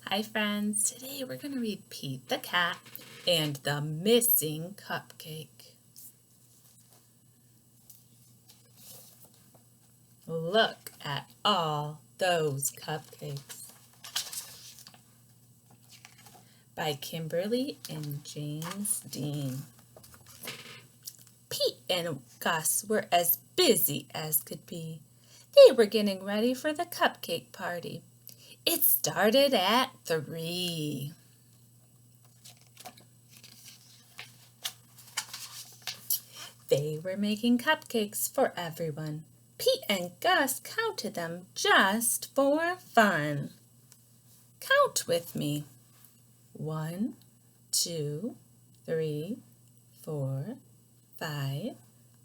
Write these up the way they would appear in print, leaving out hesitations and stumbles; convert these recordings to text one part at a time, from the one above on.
Hi friends, today we're going to read Pete the Cat and the Missing Cupcake. Look at all those cupcakes. By Kimberly and James Dean. Pete and Gus were as busy as could be. They were getting ready for the cupcake party. It started at 3. They were making cupcakes for everyone. Pete and Gus counted them just for fun. Count with me. 1, 2, 3, 4, 5,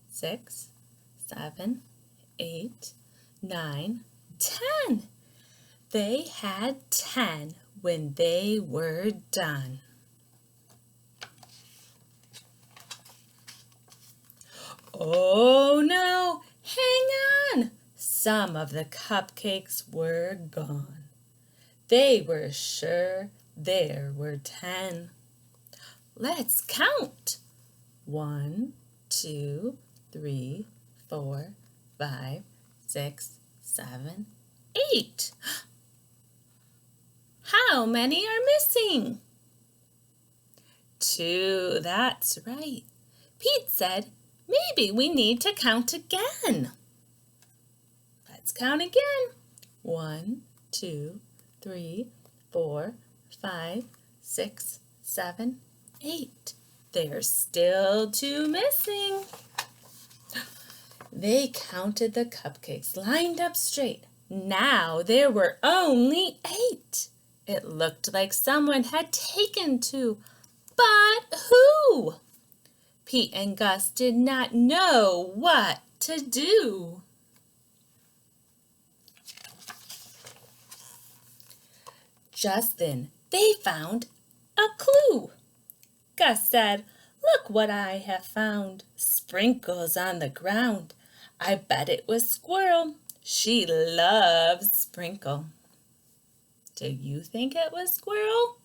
6, 7, 8, 9, 10. They had 10 when they were done. Oh no, hang on! Some of the cupcakes were gone. They were sure there were 10. Let's count. 1, 2, 3, 4, 5, 6, 7, 8. How many are missing? 2, that's right. Pete said, maybe we need to count again. Let's count again. 1, 2, 3, 4, 5, 6, 7, 8. There's still 2 missing. They counted the cupcakes lined up straight. Now there were only 8. It looked like someone had taken 2, but who? Pete and Gus did not know what to do. Just then, they found a clue. Gus said, "Look what I have found. Sprinkles on the ground. I bet it was Squirrel. She loves Sprinkle." Do you think it was Squirrel?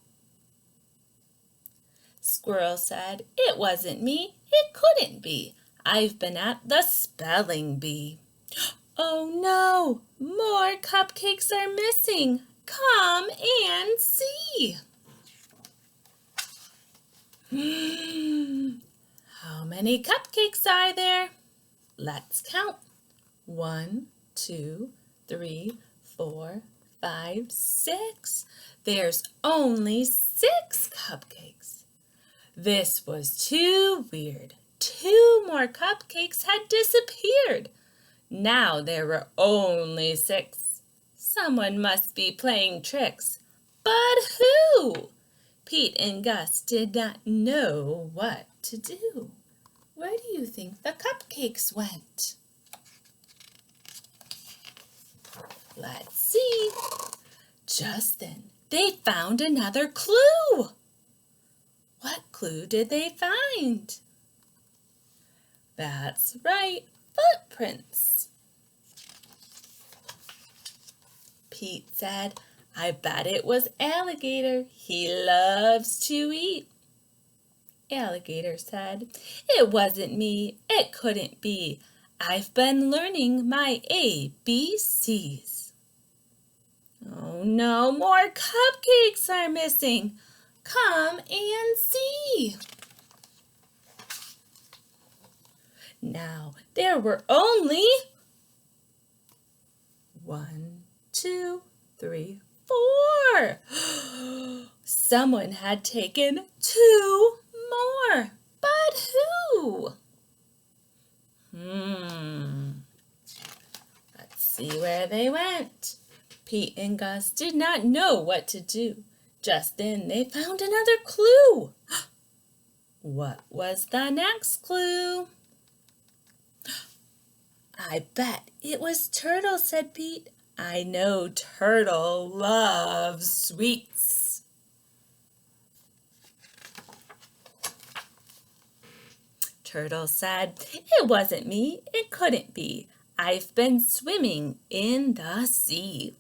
Squirrel said, "It wasn't me. It couldn't be. I've been at the spelling bee." Oh no, more cupcakes are missing. Come and see. How many cupcakes are there? Let's count. 1, 2, 3, 4, 5, 6. There's only 6 cupcakes. This was too weird. 2 more cupcakes had disappeared. Now there were only 6. Someone must be playing tricks. But who? Pete and Gus did not know what to do. Where do you think the cupcakes went? Let's see. Just then, they found another clue. What clue did they find? That's right, footprints. Pete said, "I bet it was Alligator. He loves to eat." Alligator said, "It wasn't me. It couldn't be. I've been learning my ABCs." Oh no, more cupcakes are missing. Come and see. Now there were only 1, 2, 3, 4. Someone had taken 2 more. But who? Let's see where they went. Pete and Gus did not know what to do. Just then they found another clue. What was the next clue? "I bet it was Turtle," said Pete. "I know Turtle loves sweets." Turtle said, "It wasn't me. It couldn't be. I've been swimming in the sea."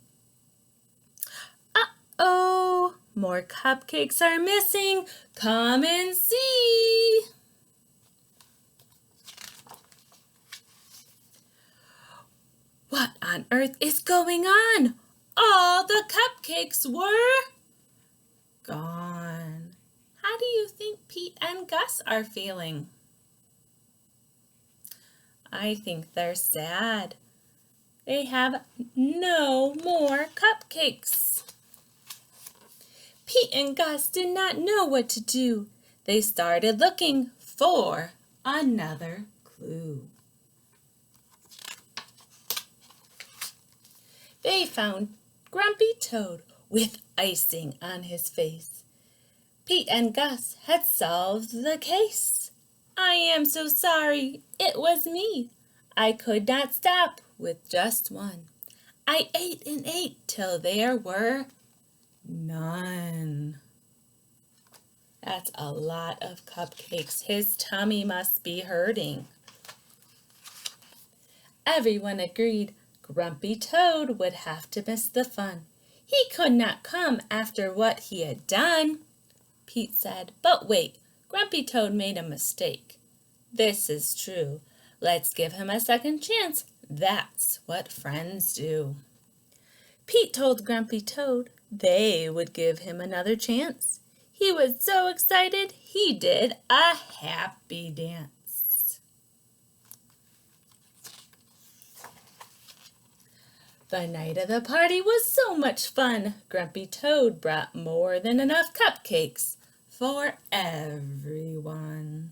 Uh-oh, More cupcakes are missing. Come and see. What on earth is going on? All the cupcakes were gone. How do you think Pete and Gus are feeling? I think they're sad. They have no more cupcakes. Pete and Gus did not know what to do. They started looking for another clue. They found Grumpy Toad with icing on his face. Pete and Gus had solved the case. I am so sorry, it was me. I could not stop with just one. I ate and ate till there were none. That's a lot of cupcakes. His tummy must be hurting. Everyone agreed Grumpy Toad would have to miss the fun. He could not come after what he had done. Pete said, but wait, Grumpy Toad made a mistake. This is true. Let's give him a second chance. That's what friends do. Pete told Grumpy Toad they would give him another chance. He was so excited he did a happy dance. The night of the party was so much fun. Grumpy Toad brought more than enough cupcakes for everyone.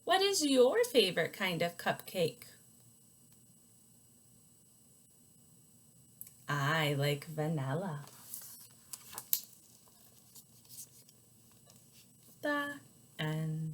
What is your favorite kind of cupcake? I like vanilla. The end.